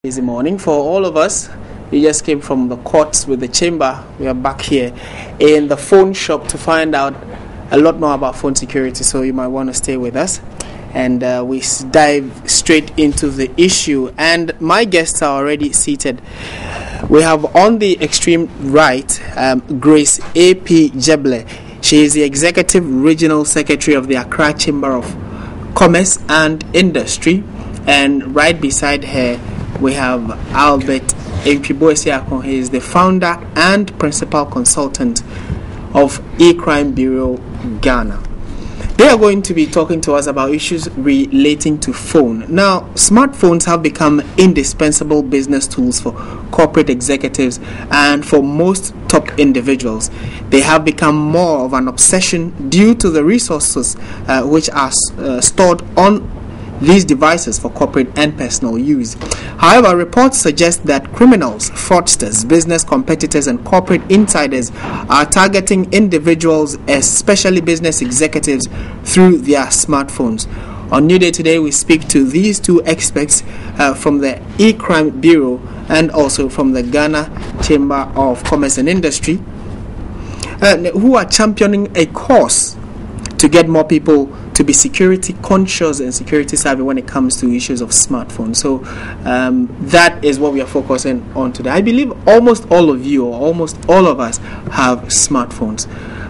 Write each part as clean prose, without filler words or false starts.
Busy morning for all of us. We just came from the courts with the chamber. We are back here in the phone shop to find out a lot more about phone security, so you might want to stay with us. And we dive straight into the issue. And my guests are already seated. We have on the extreme right Grace A.P. Jeble. She is the Executive Regional Secretary of the Accra Chamber of Commerce and Industry. And right beside her we have Albert Mpiboesiakon. He is the founder and principal consultant of E-Crime Bureau Ghana. They are going to be talking to us about issues relating to phone. Now, smartphones have become indispensable business tools for corporate executives and for most top individuals. They have become more of an obsession due to the resources which are stored on these devices for corporate and personal use. However, reports suggest that criminals, fraudsters, business competitors, and corporate insiders are targeting individuals, especially business executives, through their smartphones. On NewDay today, we speak to these two experts from the E-Crime Bureau and also from the Ghana Chamber of Commerce and Industry, who are championing a course to get more people to be security conscious and security savvy when it comes to issues of smartphones. So that is what we are focusing on today. I believe almost all of you, or almost all of us, have smartphones.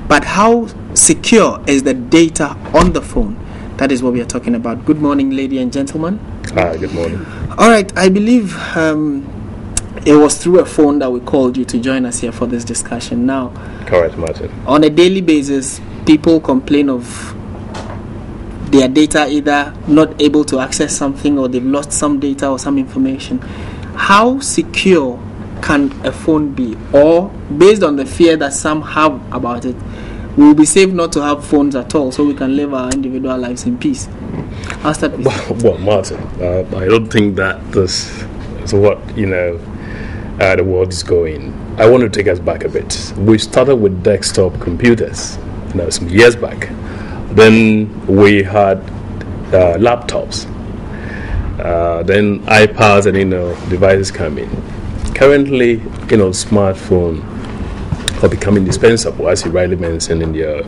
But how secure is the data on the phone? That is what we are talking about. Good morning, ladies and gentlemen. Hi, good morning. All right, I believe it was through a phone that we called you to join us here for this discussion. Now, correct, Martin. On a daily basis, people complain of their data either not able to access something, or they've lost some data or some information. How secure can a phone be? Or, based on the fear that some have about it, will be safe not to have phones at all, so we can live our individual lives in peace? I'll start with well, Martin, I don't think that this is what the world is going. I want to take us back a bit. We started with desktop computers, some years back. Then we had laptops, then iPads and devices come in. Currently, smartphone are becoming indispensable, as you rightly mentioned in your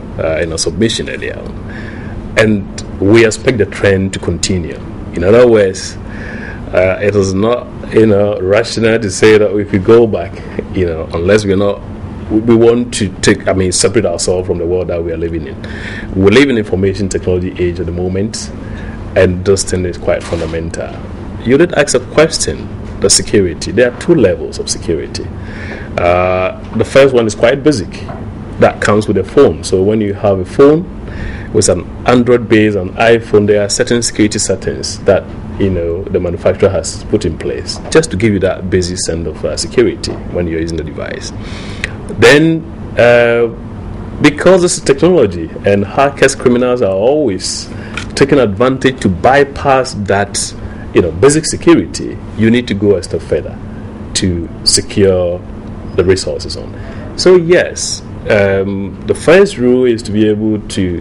submission earlier. And we expect the trend to continue. In other words, it is not rational to say that if we go back, unless we want to separate ourselves from the world that we are living in. We live in information technology age at the moment, and this thing is quite fundamental. You did ask a question, the security. There are two levels of security. The first one is quite basic. That comes with a phone. So when you have a phone with an Android based on iPhone, there are certain security settings that the manufacturer has put in place just to give you that basic sense of security when you're using the device. Then, because this is technology and hackers, criminals are always taking advantage to bypass that, basic security, you need to go a step further to secure the resources on. So yes, the first rule is to be able to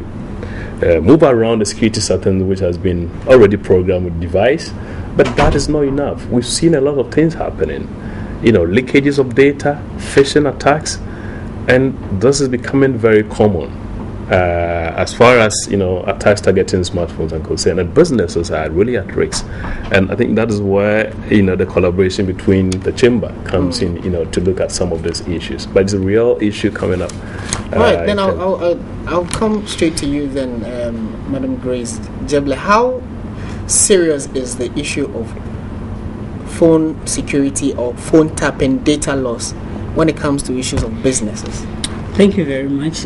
move around the security settings which has been already programmed with the device, but that is not enough. We've seen a lot of things happening. Leakages of data, phishing attacks, and this is becoming very common as far as attacks targeting smartphones are concerned, and businesses are really at risk. And I think that is where the collaboration between the chamber comes in, to look at some of these issues. But it's a real issue coming up. Right, then I'll come straight to you then, Madam Grace Jeble. How serious is the issue of phone security or phone tapping, data loss, when it comes to issues of businesses? Thank you very much.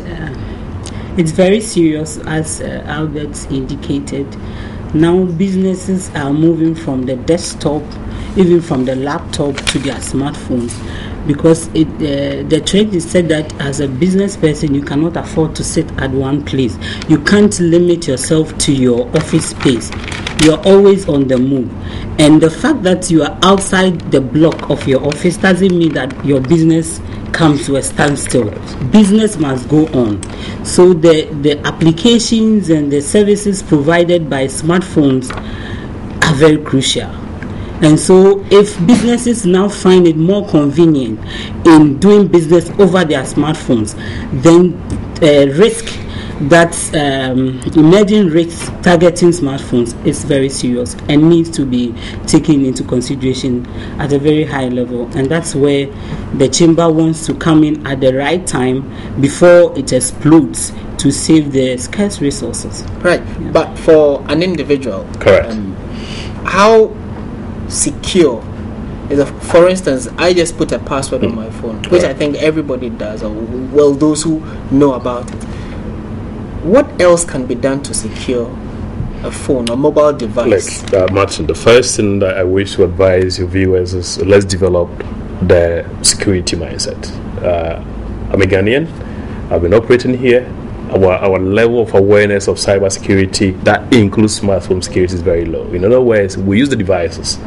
It's very serious, as Albert indicated. Now businesses are moving from the desktop, even from the laptop, to their smartphones, because the trend is said that as a business person you cannot afford to sit at one place. You can't limit yourself to your office space. You are always on the move, and the fact that you are outside the block of your office doesn't mean that your business comes to a standstill. Business must go on. So the applications and the services provided by smartphones are very crucial. And so if businesses now find it more convenient in doing business over their smartphones, then risk that emerging risks targeting smartphones is very serious and needs to be taken into consideration at a very high level. And that's where the chamber wants to come in at the right time before it explodes to save the scarce resources. Right. Yeah. But for an individual, correct. How secure is it? For instance, I just put a password on my phone, which I think everybody does, or well, those who know about it. What else can be done to secure a phone or mobile device? Like Martin, the first thing that I wish to advise your viewers is let's develop the security mindset. I'm a Ghanaian. I've been operating here. Our level of awareness of cybersecurity, that includes smartphone security, is very low. In other words, we use the devices.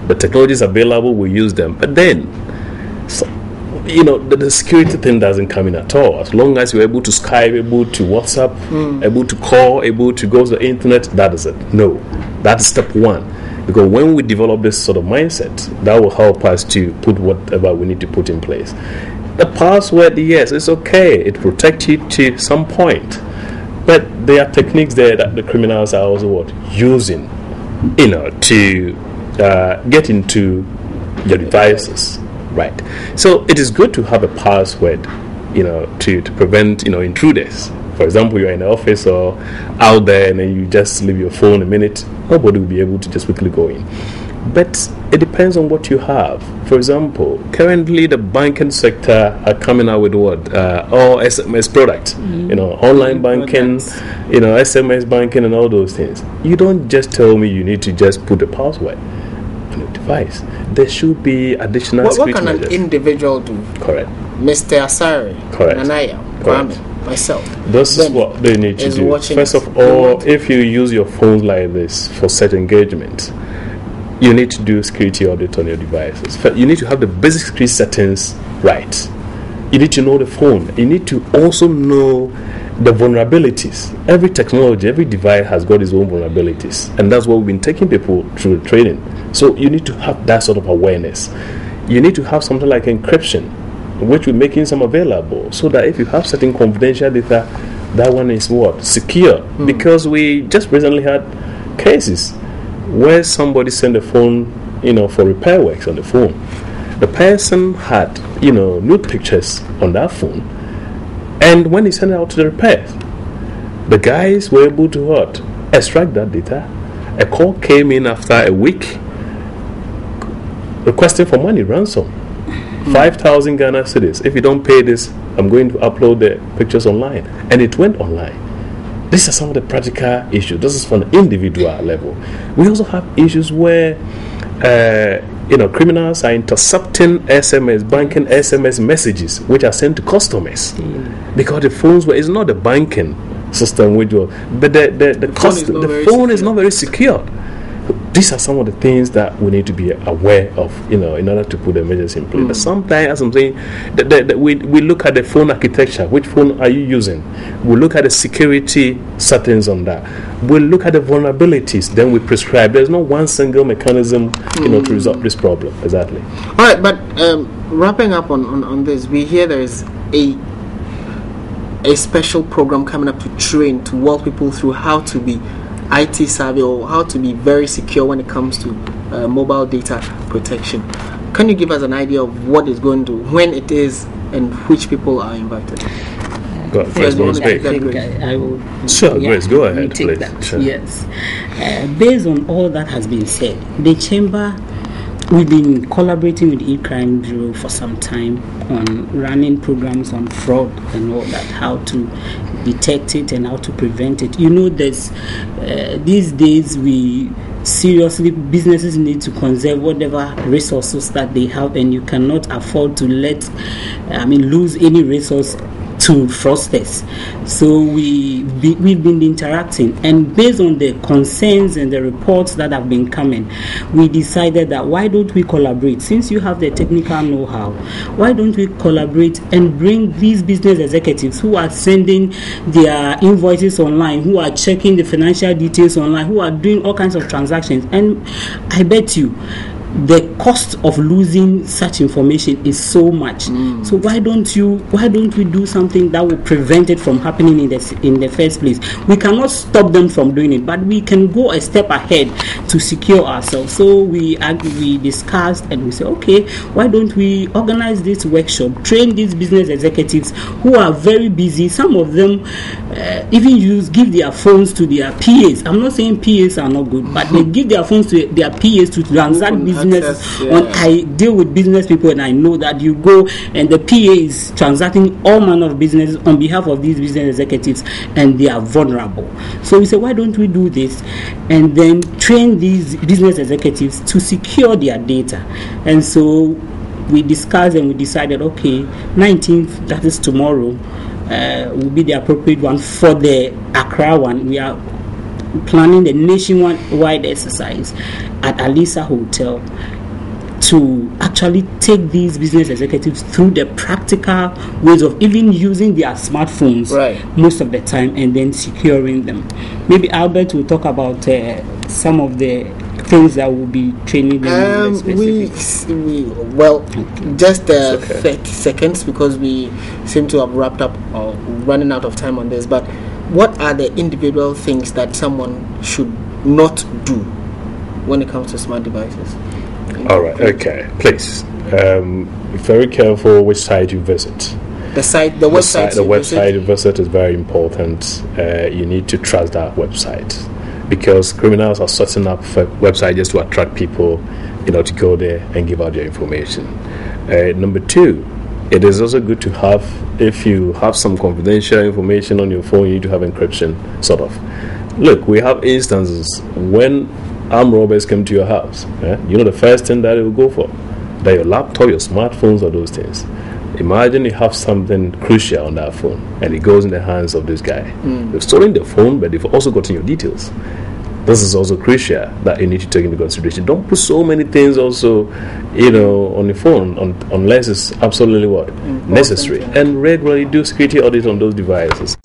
The technology is available, we use them. But then, the security thing doesn't come in at all. As long as you're able to Skype, able to WhatsApp, able to call, able to go to the internet, that is it. No, that's step one. Because when we develop this sort of mindset, that will help us to put whatever we need to put in place. The password, yes, it's okay. It protects you to some point. But there are techniques there that the criminals are also using, to get into your devices. Right. So it is good to have a password, to prevent, intruders. For example, you're in the office or out there and then you just leave your phone a minute, nobody will be able to just quickly go in. But it depends on what you have. For example, currently the banking sector are coming out with all SMS products, online banking, SMS banking and all those things. You don't just tell me you need to just put a password on your device. There should be additional security measures. What can an individual do? Correct. Mr. Asari, correct. Nanaya, Kwame, myself. This is what they need to do. First of all, if you use your phone like this for such engagement, you need to do security audit on your devices. You need to have the basic security settings right. You need to know the phone. You need to also know the vulnerabilities. Every technology, every device has got its own vulnerabilities, and that's what we've been taking people through the training. So you need to have that sort of awareness. You need to have something like encryption, which we're making some available, so that if you have certain confidential data, that one is secure. Because we just recently had cases where somebody sent a phone, for repair works on the phone. The person had, nude pictures on that phone, and when he sent it out to the repair, the guys were able to extract that data. A call came in after a week requesting for money, ransom, 5,000 Ghana cedis. If you don't pay this, I'm going to upload the pictures online. And it went online. These are some of the practical issues. This is from the individual level. We also have issues where criminals are intercepting SMS, banking SMS messages, which are sent to customers. Because the phones it's not the banking system, but the phone is not very secure. These are some of the things that we need to be aware of, in order to put the measures in place. But sometimes, as I'm saying, we look at the phone architecture. Which phone are you using? We look at the security settings on that. We look at the vulnerabilities. Then we prescribe. There's no one single mechanism, to resolve this problem. Exactly. All right, but wrapping up on this, we hear there is a special program coming up to walk people through how to be IT savvy or how to be very secure when it comes to mobile data protection. Can you give us an idea of what is going to, when it is, and which people are invited? Grace, go ahead, please. Sure. Yes. Based on all that has been said, the Chamber, we've been collaborating with the E-Crime Bureau for some time on running programs on fraud and all that, how to detect it and how to prevent it. There's these days businesses need to conserve whatever resources that they have, and you cannot afford to lose any resource to fraudsters. So we've been interacting, and based on the concerns and the reports that have been coming, we decided that why don't we collaborate? Since you have the technical know-how, why don't we collaborate and bring these business executives who are sending their invoices online, who are checking the financial details online, who are doing all kinds of transactions, and I bet you the cost of losing such information is so much. So why don't we do something that will prevent it from happening in the first place? We cannot stop them from doing it, but we can go a step ahead to secure ourselves. So we discussed and we said, okay, why don't we organize this workshop, train these business executives who are very busy. Some of them even give their phones to their PAs. I'm not saying PAs are not good, but they give their phones to their PAs to transact business. When I deal with business people, and I know that you go and the PA is transacting all manner of business on behalf of these business executives, and they are vulnerable. So we said, why don't we do this and then train these business executives to secure their data? And so we discussed and we decided, okay, 19th, that is tomorrow, will be the appropriate one for the Accra one. We are planning the nationwide exercise at Alisa Hotel to actually take these business executives through the practical ways of even using their smartphones most of the time and then securing them. Maybe Albert will talk about some of the things that will be training them. Just 30 seconds, because we seem to have wrapped up or running out of time on this, but what are the individual things that someone should not do when it comes to smart devices? All right, okay. Please, be very careful which site you visit. The website you visit is very important. You need to trust that website, because criminals are setting up a website just to attract people, to go there and give out their information. Number two, it is also good to have, if you have some confidential information on your phone, you need to have encryption, sort of. Look, we have instances when armed robbers come to your house. The first thing that they will go for, that your laptop, your smartphones, or those things. Imagine you have something crucial on that phone, and it goes in the hands of this guy. They've stolen the phone, but they've also gotten your details. This is also crucial that you need to take into consideration. Don't put so many things also, on the phone unless it's absolutely necessary. And regularly do security audit on those devices.